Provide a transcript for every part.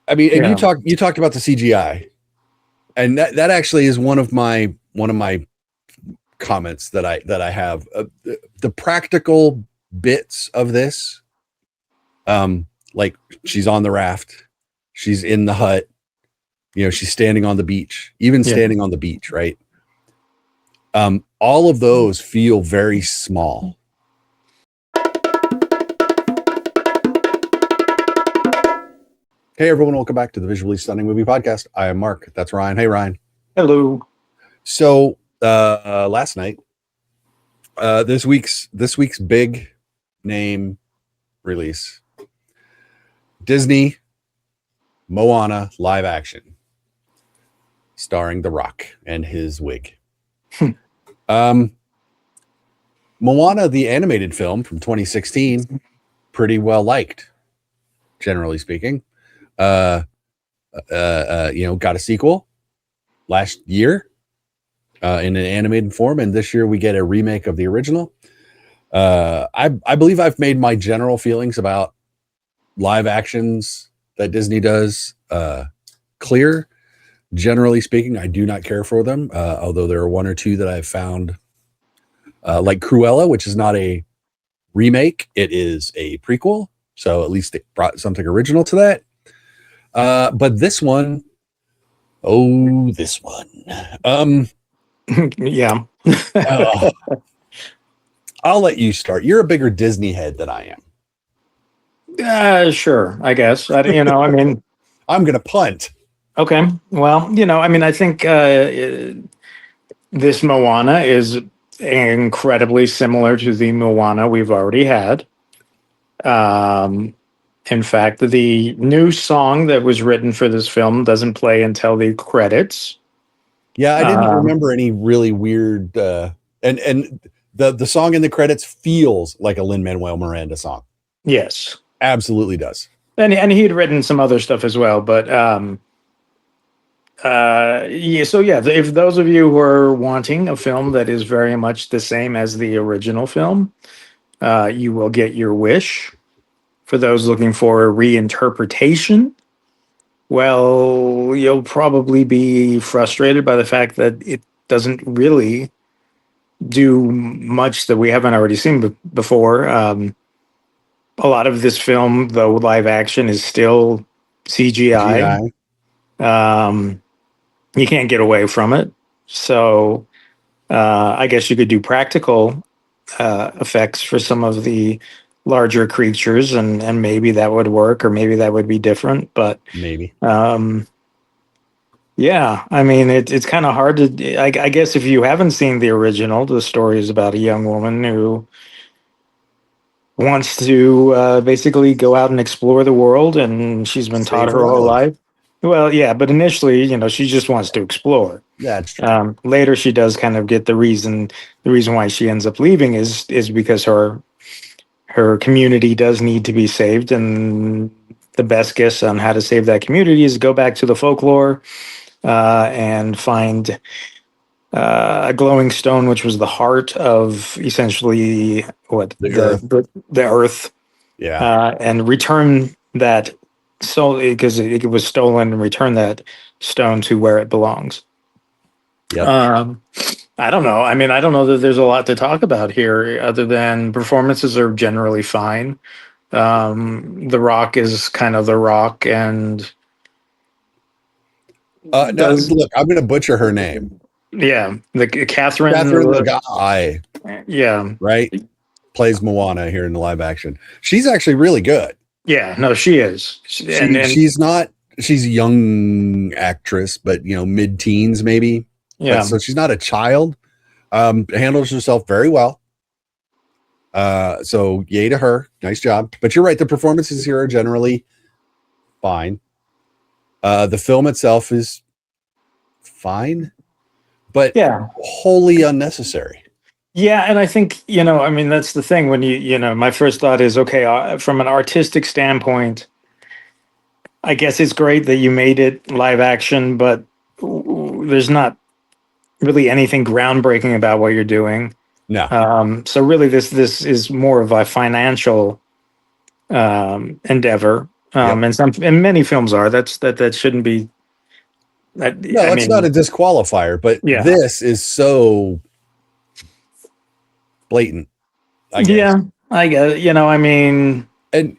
I mean, and Yeah. you talked about the CGI, and that actually is one of my comments that I have. The practical bits of this, like she's on the raft, she's in the hut, she's standing on the beach, even Yeah. standing on the beach, right? All of those feel very small. Hey everyone, welcome back to the Visually Stunning Movie Podcast. I am Mark. That's Ryan. Hey Ryan. Hello. So last night, this week's big name release, Disney Moana live action, starring The Rock and his wig. Moana, the animated film from 2016, pretty well liked, generally speaking. Got a sequel last year in an animated form, and this year we get a remake of the original. I believe I've made my general feelings about live actions that Disney does clear. Generally speaking, I do not care for them, although there are one or two that I've found, like Cruella, which is not a remake, it is a prequel, so at least it brought something original to that. But this one, Yeah. I'll let you start. You're a bigger Disney head than I am. Sure, I guess. I mean, I'm going to punt. okay. Well, I think this Moana is incredibly similar to the Moana we've already had. In fact, the new song that was written for this film doesn't play until the credits. Yeah, I didn't remember any really weird and the song in the credits feels like a Lin-Manuel Miranda song. Yes. Absolutely does. And he had written some other stuff as well, but if those of you who are wanting a film that is very much the same as the original film, you will get your wish. For those looking for a reinterpretation, well, you'll probably be frustrated by the fact that it doesn't really do much that we haven't already seen before. A lot of this film, though live action, is still CGI. You can't get away from it. So I guess you could do practical effects for some of the larger creatures, and maybe that would work, or maybe that would be different. But maybe, yeah, I mean, it's kind of hard to. I guess if you haven't seen the original, the story is about a young woman who wants to basically go out and explore the world, and she's been taught her whole life. Well, yeah, but initially, she just wants to explore. That's true. Later, she does kind of get the reason why she ends up leaving is because her community does need to be saved, and the best guess on how to save that community is go back to the folklore and find a glowing stone, which was the heart of essentially the earth. Yeah, and return that because it was stolen, and return that stone to where it belongs. Yep. I don't know. I mean, I don't know that there's a lot to talk about here other than performances are generally fine. The Rock is kind of The Rock, and look, I'm going to butcher her name. Yeah, the Catherine Laga'aia. Yeah, right. Plays Moana here in the live action. She's actually really good. Yeah, no, she is. She's a young actress, but mid-teens maybe. Yeah. So she's not a child. Handles herself very well. So yay to her. Nice job. But you're right. The performances here are generally fine. The film itself is fine, but wholly unnecessary. Yeah, and I think, I mean, that's the thing when my first thought is, okay, from an artistic standpoint, I guess it's great that you made it live action, but there's not really anything groundbreaking about what you're doing. No. So really this is more of a financial endeavor. Yep. And many films are. That shouldn't be. That No, I that's not a mean, disqualifier, but yeah, this is so blatant, I guess. yeah. I get it. I mean, And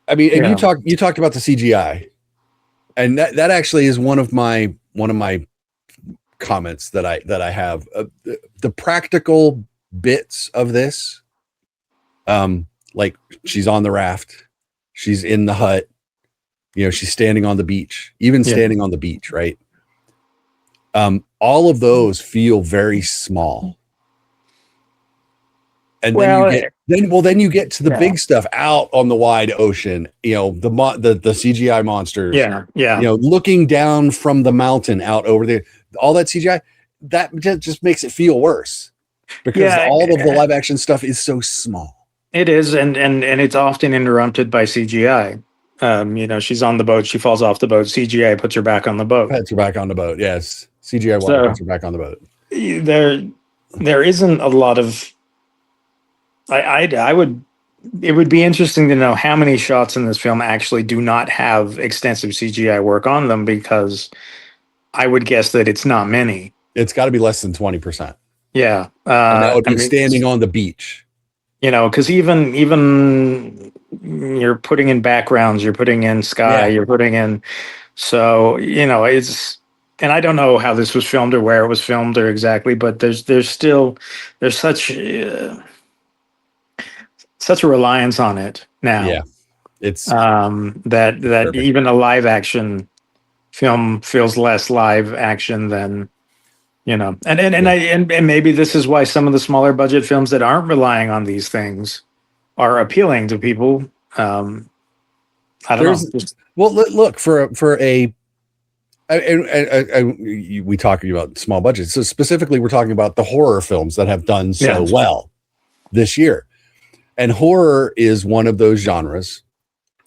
I mean, and yeah, you talked about the CGI, and that actually is one of my comments that I have. The practical bits of this, like she's on the raft, she's in the hut, she's standing on the beach, even yeah. standing on the beach, right? All of those feel very small. And then Well, then you get to the yeah, big stuff out on the wide ocean, the CGI monsters, yeah, yeah, looking down from the mountain out over there, all that CGI, that just makes it feel worse because yeah. all of the live action stuff is so small. It is, and it's often interrupted by CGI. She's on the boat, she falls off the boat. CGI puts her back on the boat. Pets are back on the boat. Yes. CGI water So pets are back on the boat. there isn't a lot of. I would. It would be interesting to know how many shots in this film actually do not have extensive CGI work on them, because I would guess that it's not many. It's got to be less than 20%. Yeah, And that would I be mean, standing on the beach. because even you're putting in backgrounds, you're putting in sky, Yeah. you're putting in. So it's. And I don't know how this was filmed or where it was filmed or exactly, but there's still there's such a reliance on it now, Yeah. It's that perfect. even a live action film feels less live action than Yeah. and maybe this is why some of the smaller budget films that aren't relying on these things are appealing to people. I don't know. There's well, look for a we talking about small budgets. So specifically, we're talking about the horror films that have done so Yeah, well this year. And horror is one of those genres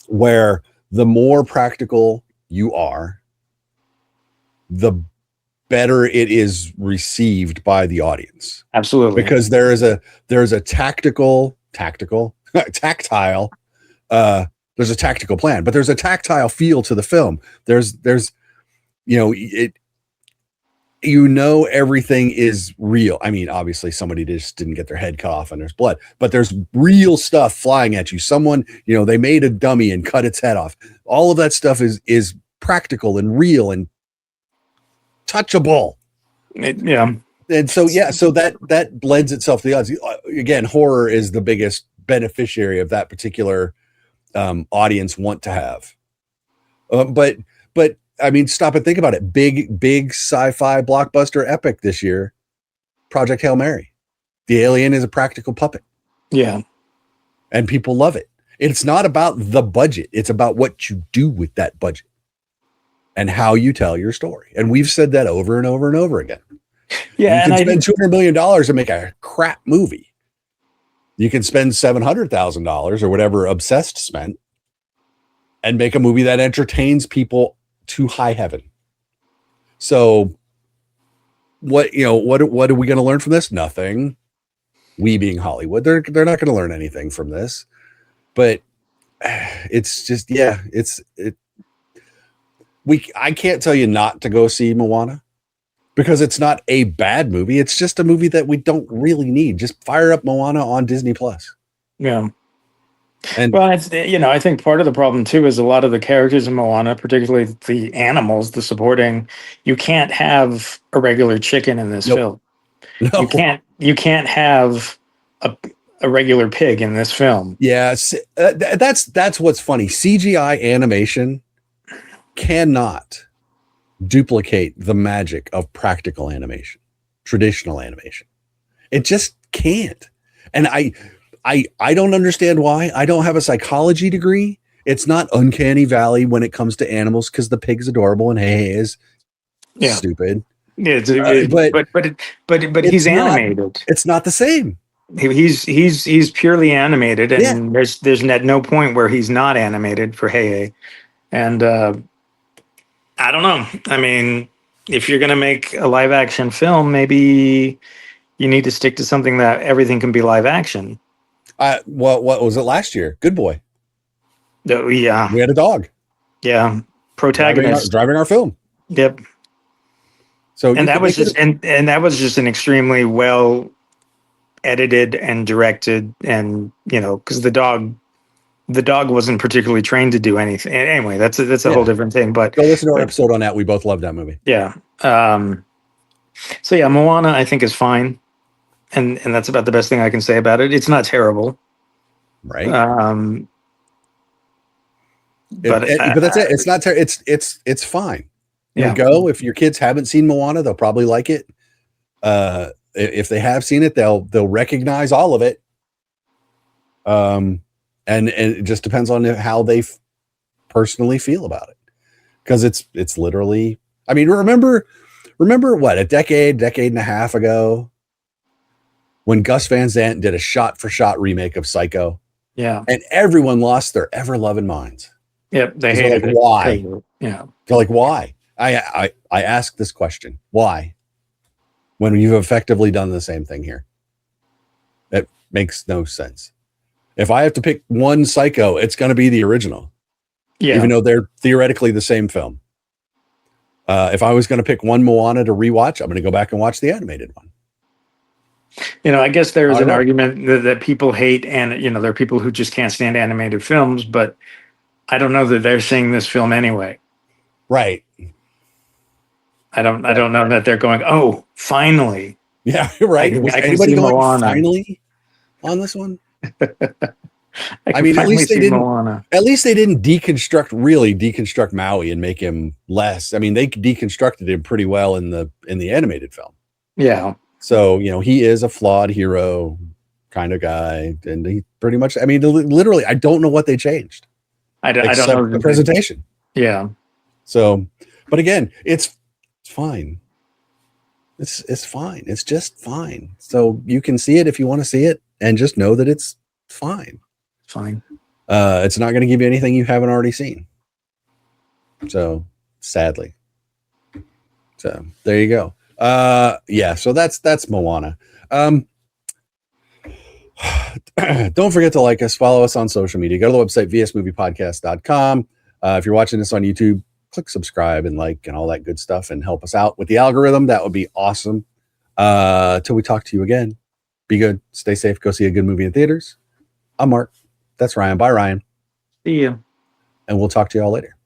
where the more practical you are, the better it is received by the audience. absolutely. Because there's a tactile there's a tactical plan, but there's a tactile feel to the film. There's everything is real. I mean, obviously somebody just didn't get their head cut off and there's blood, but there's real stuff flying at you. Someone, they made a dummy and cut its head off. All of that stuff is practical and real and touchable. Yeah. And so, so that lends itself to the odds. Again, horror is the biggest beneficiary of that particular audience want to have. But I mean, stop and think about it. Big sci-fi blockbuster epic this year, Project Hail Mary. The alien is a practical puppet. Yeah. And people love it. It's not about the budget. It's about what you do with that budget and how you tell your story. And we've said that over and over and over again. Yeah. You can spend $200 million and make a crap movie. You can spend $700,000 or whatever Obsessed spent and make a movie that entertains people to high heaven. So what are we going to learn from this? Nothing. We being Hollywood, they're not going to learn anything from this. But it's just, I can't tell you not to go see Moana because it's not a bad movie. It's just a movie that we don't really need. Just fire up Moana on Disney Plus. Yeah. And well, it's, I think part of the problem too is a lot of the characters in Moana, particularly the animals, the supporting, you can't have a regular chicken in this film. No. You can't have a regular pig in this film. Yeah, that's what's funny. CGI animation cannot duplicate the magic of practical animation, traditional animation. It just can't. And I don't understand why. I don't have a psychology degree. It's not uncanny valley when it comes to animals because the pig's adorable and hey is stupid. Yeah, but he's animated. It's not the same. He's purely animated, and there's at no point where he's not animated for Hey. And I don't know. I mean, if you're gonna make a live action film, maybe you need to stick to something that everything can be live action. What was it last year? Good Boy. Oh, yeah. We had a dog Yeah. Protagonist. driving our film. Yep. So And that they was just and that was just an extremely well edited and directed, and because the dog wasn't particularly trained to do anything. Anyway, that's a whole different thing. But go listen to our episode on that. We both loved that movie. yeah. So yeah, Moana I think is fine, and that's about the best thing I can say about it. It's not terrible, Right. But that's it. It's not terrible. It's fine. Yeah. Go if your kids haven't seen Moana, they'll probably like it. If they have seen it, they'll recognize all of it. And it just depends on how they personally feel about it, because it's literally. I mean, remember what, a decade and a half ago, when Gus Van Sant did a shot-for-shot remake of Psycho. Yeah, and everyone lost their ever-loving minds. Yep, they hated it. Why? Yeah, they're like, why? I ask this question, why? When you've effectively done the same thing here, it makes no sense. If I have to pick one Psycho, it's going to be the original, even though they're theoretically the same film. If I was going to pick one Moana to rewatch, I'm going to go back and watch the animated one. I guess there is an argument that people hate, and there are people who just can't stand animated films, but I don't know that they're seeing this film anyway. Right. I don't know that they're going, oh, finally. Yeah, right. Was anybody going finally on this one? I mean, at least they didn't. Moana. At least they didn't deconstruct Maui and make him less. I mean, they deconstructed him pretty well in the animated film. Yeah. So he is a flawed hero kind of guy, and he pretty much. I mean, literally, I don't know what they changed. I don't know the presentation. Yeah. So, but again, it's fine. It's fine. It's just fine. So you can see it if you want to see it, and just know that it's fine. Fine. It's not going to give you anything you haven't already seen. So sadly. So there you go. Yeah. So that's Moana. Don't forget to like us, follow us on social media. Go to the website vsmoviepodcast.com. If you're watching this on YouTube, click subscribe and like and all that good stuff, and help us out with the algorithm. That would be awesome. Till we talk to you again, be good, stay safe, go see a good movie in theaters. I'm Mark. That's Ryan. Bye, Ryan. See you. And we'll talk to you all later.